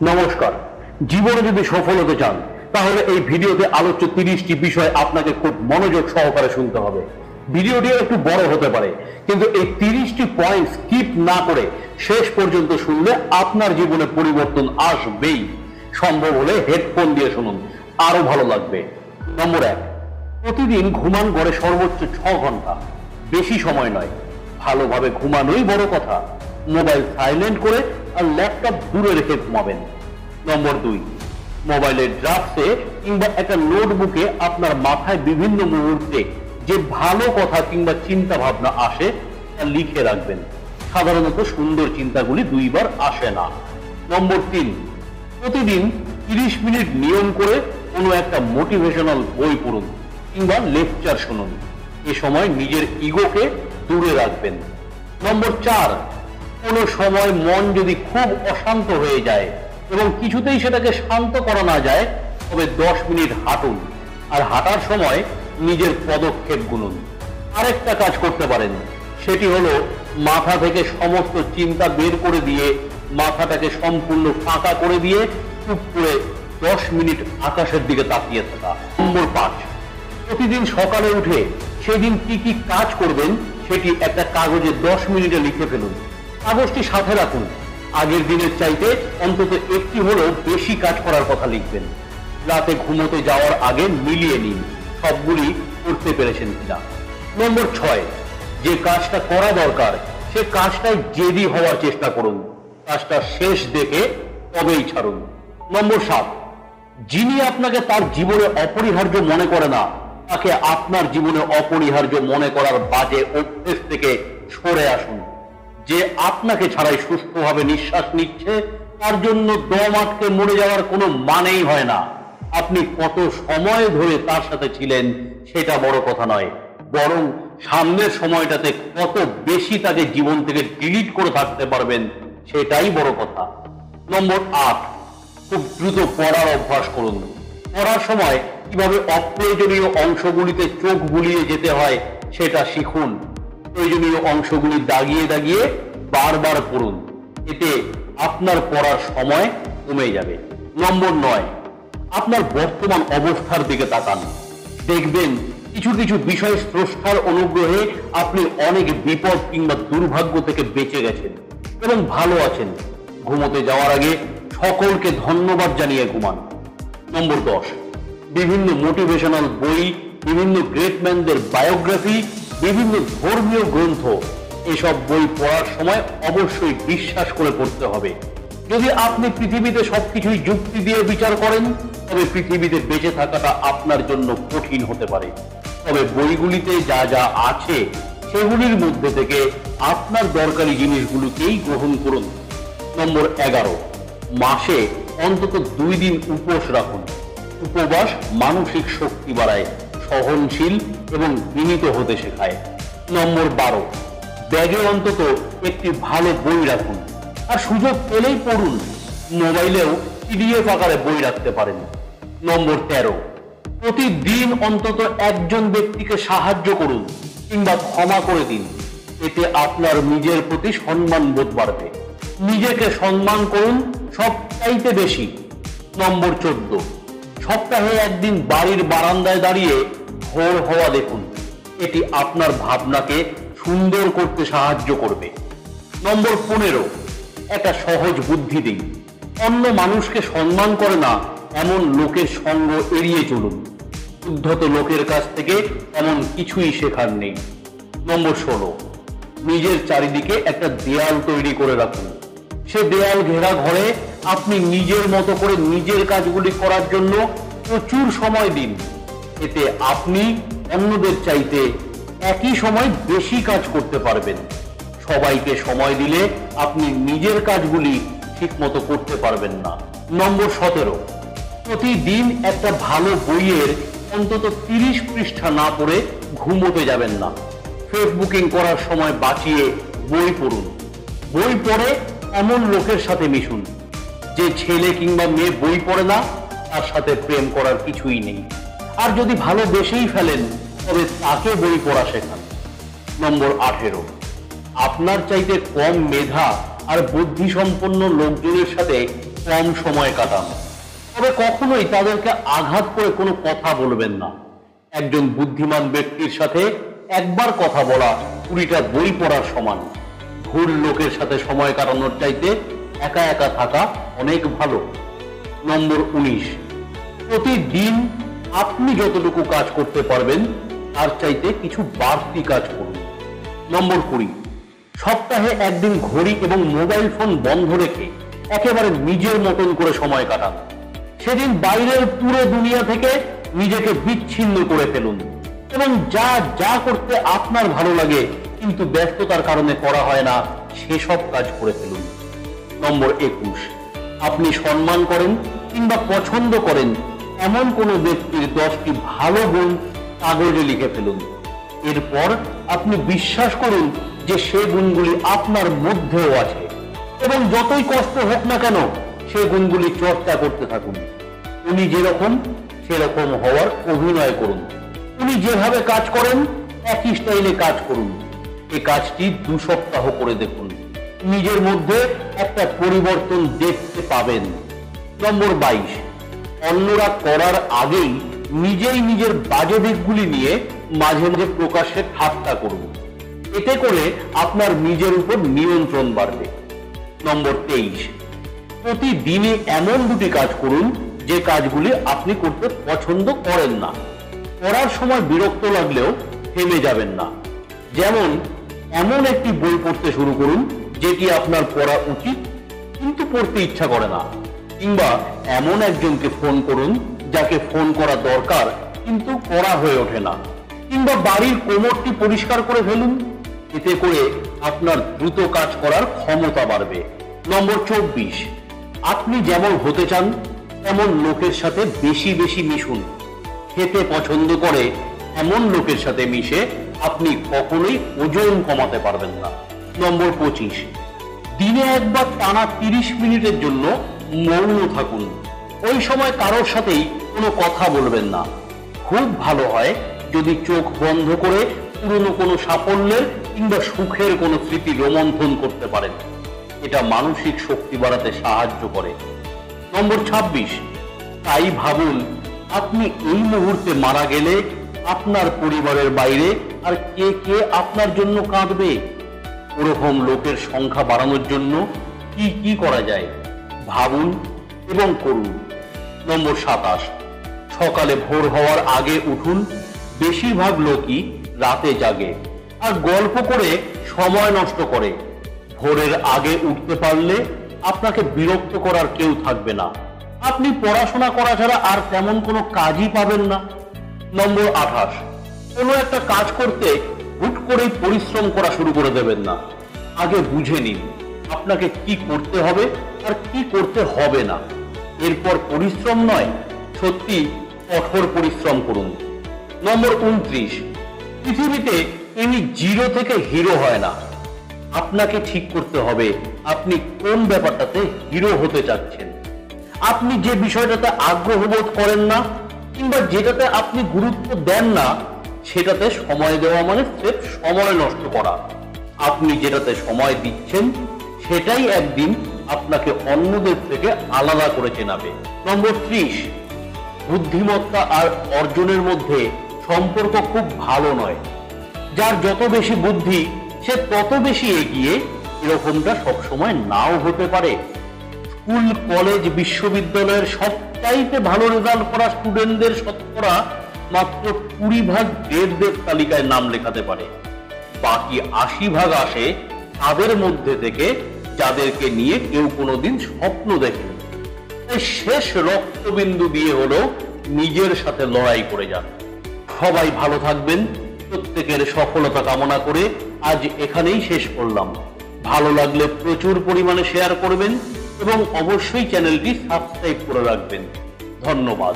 নমস্কার। জীবনে যদি সফল হতে চান তাহলে এই ভিডিওতে আলোচ্য 30টি বিষয় আপনাকে খুব মনোযোগ সহকারে শুনতে হবে। ভিডিওটি একটু বড় হতে পারে, কিন্তু এই 30টি পয়েন্ট স্কিপ না করে শেষ পর্যন্ত শুনলে আপনার জীবনে পরিবর্তন আসবেই। সম্ভব হলে হেডফোন দিয়ে শুনুন, আরো ভালো লাগবে। নম্বর 1, প্রতিদিন ঘুমান গড়ে সর্বোচ্চ 6 ঘন্টা, বেশি সময় নয়। ভালোভাবে ঘুমানোই বড় কথা। মোবাইল সাইলেন্ট করে আর ল্যাপটপ দূরে রেখে ঘুমাবেন। নম্বর 2, মোবাইলের ড্রাফটে কিংবা একটা নোটবুকে আপনার মাথায় বিভিন্ন মুহূর্তে যে ভালো কথা কিংবা চিন্তা ভাবনা আসে তা লিখে রাখবেন। সাধারণত সুন্দর চিন্তাগুলি দুইবার আসে না। নম্বর 3, প্রতিদিন 30 মিনিট নিয়ম করে কোনো একটা মোটিভেশনাল বই পড়ুন কিংবা লেকচার শুনুন। এ সময় নিজের ইগোকে দূরে রাখবেন। নম্বর 4, কোনো সময় মন যদি খুব অশান্ত হয়ে যায় এবং কিছুতেই সেটাকে শান্ত করা না যায়, তবে 10 মিনিট হাঁটুন আর হাঁটার সময় নিজের পদক্ষেপ গুনুন। আরেকটা কাজ করতে পারেন, সেটি হলো মাথা থেকে সমস্ত চিন্তা বের করে দিয়ে মাথাটাকে সম্পূর্ণ ফাঁকা করে দিয়ে চুপ করে 10 মিনিট আকাশের দিকে তাকিয়ে থাকা। নম্বর 5, প্রতিদিন সকালে উঠে সেদিন কি কি কাজ করবেন সেটি একটা কাগজে 10 মিনিটে লিখে ফেলুন। কাগজটি সাথে রাখুন। আগের দিনের চাইতে অন্তত একটি হলেও বেশি কাজ করার কথা লিখবেন। রাতে ঘুমোতে যাওয়ার আগে মিলিয়ে নিন সবগুলি করতে পেরেছেন কিনা। নম্বর 6, যে কাজটা করা দরকার সে কাজটাই জেদি হওয়ার চেষ্টা করুন। কাজটা শেষ দেখে তবেই ছাড়ুন। নম্বর 7, যিনি আপনাকে তার জীবনে অপরিহার্য মনে করে না, তাকে আপনার জীবনে অপরিহার্য মনে করার বাজে অভ্যেস থেকে সরে আসুন। যে আপনাকে ছাড়াই সুস্থভাবে নিঃশ্বাস নিচ্ছে, তার জন্য দম আটকে মরে যাওয়ার কোনো মানেই হয় না। আপনি কত সময় ধরে তার সাথে ছিলেন সেটা বড় কথা নয়, বরং সামনের সময়টাতে কত বেশি তাকে জীবন থেকে ডিলিট করে থাকতে পারবেন সেটাই বড় কথা। নম্বর 8, খুব দ্রুত পড়ার অভ্যাস করুন। পড়ার সময় কিভাবে অপ্রয়োজনীয় অংশগুলিতে চোখ বুলিয়ে যেতে হয় সেটা শিখুন। প্রয়োজনীয় অংশগুলি দাগিয়ে দাগিয়ে বারবার পড়ুন। এতে আপনার পড়ার সময় কমে যাবে। নম্বর 9, আপনার বর্তমান অবস্থার দিকে তাকান। দেখবেন কিছু কিছু বিষয় স্রষ্টার অনুগ্রহে আপনি অনেক বিপদ কিংবা দুর্ভাগ্য থেকে বেঁচে গেছেন এবং ভালো আছেন। ঘুমোতে যাওয়ার আগে সকলকে ধন্যবাদ জানিয়ে ঘুমান। নম্বর 10, বিভিন্ন মোটিভেশনাল বই, বিভিন্ন গ্রেটম্যানদের বায়োগ্রাফি, বিভিন্ন ধর্মীয় গ্রন্থ, এসব বই পড়ার সময় অবশ্যই বিশ্বাস করে পড়তে হবে। যদি আপনি পৃথিবীতে সবকিছুই যুক্তি দিয়ে বিচার করেন, তবে পৃথিবীতে বেঁচে থাকাটা আপনার জন্য কঠিন হতে পারে। তবে বইগুলিতে যা যা আছে সেগুলির মধ্যে থেকে আপনার দরকারি জিনিসগুলোকেই গ্রহণ করুন। নম্বর 11, মাসে অন্তত 2 দিন উপোস রাখুন। উপবাস মানসিক শক্তি বাড়ায়, সহনশীল এবং বিনীত হতে শেখায়। নম্বর 12, ব্যাগে অন্তত একটি ভালো বই রাখুন আর সুযোগ পেলেই পড়ুন। মোবাইলেও PDF আকারে বই রাখতে পারেন। নম্বর 13, প্রতিদিন অন্তত একজন ব্যক্তিকে সাহায্য করুন কিংবা ক্ষমা করে দিন। এতে আপনার নিজের প্রতি সম্মান বোধ বাড়বে। নিজেকে সম্মান করুন সবচাইতে বেশি। নম্বর 14, সপ্তাহে একদিন বাড়ির বারান্দায় দাঁড়িয়ে ভোর হওয়া দেখুন। এটি আপনার ভাবনাকে সুন্দর করতে সাহায্য করবে। নম্বর 15, একটা সহজ বুদ্ধি দিন। অন্য মানুষকে সম্মান করে না এমন লোকের সঙ্গ এড়িয়ে চলুন। উদ্ধত লোকের কাছ থেকে এমন কিছুই শেখার নেই। নম্বর 16, নিজের চারিদিকে একটা দেয়াল তৈরি করে রাখুন। সে দেয়াল ঘেরা ঘরে আপনি নিজের মতো করে নিজের কাজগুলি করার জন্য প্রচুর সময় দিন। এতে আপনি অন্যদের চাইতে একই সময় বেশি কাজ করতে পারবেন। সবাইকে সময় দিলে আপনি নিজের কাজগুলি ঠিকমতো করতে পারবেন না। নম্বর 17, প্রতিদিন একটা ভালো বইয়ের অন্তত 30 পৃষ্ঠা না পড়ে ঘুমোতে যাবেন না। ফেসবুকিং করার সময় বাঁচিয়ে বই পড়ুন। বই পড়ে এমন লোকের সাথে মিশুন। যে ছেলে কিংবা মেয়ে বই পড়ে না, তার সাথে প্রেম করার কিছুই নেই। আর যদি ভালোবেসেই ফেলেন, তবে তাকে বই পড়া শেখান। নম্বর 18, আপনার চাইতে কম মেধা আর বুদ্ধিসম্পন্ন লোকজনের সাথে কম সময় কাটান, তবে কখনোই তাদেরকে আঘাত করে কোনো কথা বলবেন না। একজন বুদ্ধিমান ব্যক্তির সাথে একবার কথা বলা 20টা বই পড়ার সমান। ভুল লোকের সাথে সময় কাটানোর চাইতে একা একা থাকা অনেক ভালো। নম্বর 19, প্রতিদিন আপনি যতটুকু কাজ করতে পারবেন তার চাইতে কিছু বাড়তি কাজ করুন। নম্বর 20, সপ্তাহে একদিন ঘড়ি এবং মোবাইল ফোন বন্ধ রেখে একেবারে নিজের মতন করে সময় কাটান। সেদিন বাইরের পুরো দুনিয়া থেকে নিজেকে বিচ্ছিন্ন করে ফেলুন এবং যা যা করতে আপনার ভালো লাগে কিন্তু ব্যস্ততার কারণে করা হয় না সেসব কাজ করে ফেলুন। নম্বর 21, আপনি সম্মান করেন কিংবা পছন্দ করেন এমন কোনো ব্যক্তির 10টি ভালো গুণ কাগজে লিখে ফেলুন। এরপর আপনি বিশ্বাস করুন যে সে গুণগুলি আপনার মধ্যেও আছে এবং যতই কষ্ট হোক না কেন সে গুণগুলি চর্চা করতে থাকুন। উনি যেরকম সেরকম হওয়ার অভিনয় করুন। উনি যেভাবে কাজ করেন একই স্টাইলে কাজ করুন। এই কাজটি 2 সপ্তাহ করে দেখুন, নিজের মধ্যে একটা পরিবর্তন দেখতে পাবেন। নম্বর 22, অন্যরা করার আগেই নিজেই নিজের বাজে দিকগুলি নিয়ে মাঝে মাঝে প্রকাশ্যে ঠাট্টা করুন। এতে করে আপনার নিজের উপর নিয়ন্ত্রণ বাড়বে। নম্বর 23, প্রতিদিনই এমন 2টি কাজ করুন যে কাজগুলি আপনি করতে পছন্দ করেন না। পড়ার সময় বিরক্ত লাগলেও থেমে যাবেন না। যেমন এমন একটি বই পড়তে শুরু করুন যেটি আপনার পড়া উচিত কিন্তু পড়তে ইচ্ছা করে না, কিংবা এমন একজনকে ফোন করুন যাকে ফোন করা দরকার কিন্তু করা হয়ে ওঠে না, কিংবা বাড়ির কোমরটি পরিষ্কার করে ফেলুন। এতে করে আপনার দ্রুত কাজ করার ক্ষমতা বাড়বে। নম্বর 24, আপনি যেমন হতে চান তেমন লোকের সাথে বেশি বেশি মিশুন। খেতে পছন্দ করে এমন লোকের সাথে মিশে আপনি কখনোই ওজন কমাতে পারবেন না। নম্বর 25, দিনে একবার টানা 30 মিনিটের জন্য মৌন থাকুন। ওই সময় কারোর সাথেই কোনো কথা বলবেন না। খুব ভালো হয় যদি চোখ বন্ধ করে পুরনো কোনো সাফল্যের কিংবা সুখের কোনো স্মৃতি রোমন্থন করতে পারেন। এটা মানসিক শক্তি বাড়াতে সাহায্য করে। নম্বর 26, তাই ভাবুন আপনি এই মুহূর্তে মারা গেলে আপনার পরিবারের বাইরে আর কে কে আপনার জন্য কাঁদবে। ওরকম লোকের সংখ্যা বাড়ানোর জন্য কি কি করা যায় ভাবুন এবং করুন। নম্বর 27, সকালে ভোর হওয়ার আগে উঠুন। বেশিরভাগ লোকই রাতে জাগে আর গল্প করে সময় নষ্ট করে। ভোরের আগে উঠতে পারলে আপনাকে বিরক্ত করার কেউ থাকবে না। আপনি পড়াশোনা করা ছাড়া আর তেমন কোনো কাজই পাবেন না। নম্বর 28, কোনো একটা কাজ করতে হুট করেই পরিশ্রম করা শুরু করে দেবেন না। আগে বুঝে নিন আপনাকে কি করতে হবে আর কি করতে হবে না। এরপর পরিশ্রম নয়, সত্যি কঠোর পরিশ্রম করুন। নম্বর 29, পৃথিবীতে এমনি জিরো থেকে হিরো হয় না। আপনাকে ঠিক করতে হবে আপনি কোন ব্যাপারটাতে হিরো হতে চাচ্ছেন। আপনি যে বিষয়টাতে আগ্রহ বোধ করেন না কিংবা যেটাতে আপনি গুরুত্ব দেন না সেটাতে সময় দেওয়া মানে স্রেফ সময় নষ্ট করা। আপনি যেটাতে সময় দিচ্ছেন সেটাই একদিন আপনাকে অন্যদের থেকে আলাদা করে চেনাবে। নম্বর 30, বুদ্ধিমত্তা আর অর্জনের মধ্যে সম্পর্ক খুব ভালো নয়। যার যত বেশি বুদ্ধি সে তত বেশি এগিয়ে, এরকমটা সবসময় নাও হতে পারে। স্কুল, কলেজ, বিশ্ববিদ্যালয়ের সবচাইতে ভালো রেজাল্ট করা স্টুডেন্টদের শতকরা মাত্র 20% গ্রেডদের তালিকায় নাম লেখাতে পারে। বাকি 80% আসে তাদের মধ্যে থেকে যাদেরকে নিয়ে কেউ কোনোদিন স্বপ্ন দেখেনি। তাই শেষ রক্তবিন্দু দিয়ে হলেও নিজের সাথে লড়াই করে যান। সবাই ভালো থাকবেন। প্রত্যেকের সফলতা কামনা করে আজ এখানেই শেষ করলাম। ভালো লাগলে প্রচুর পরিমাণে শেয়ার করবেন এবং অবশ্যই চ্যানেলটি সাবস্ক্রাইব করে রাখবেন। ধন্যবাদ।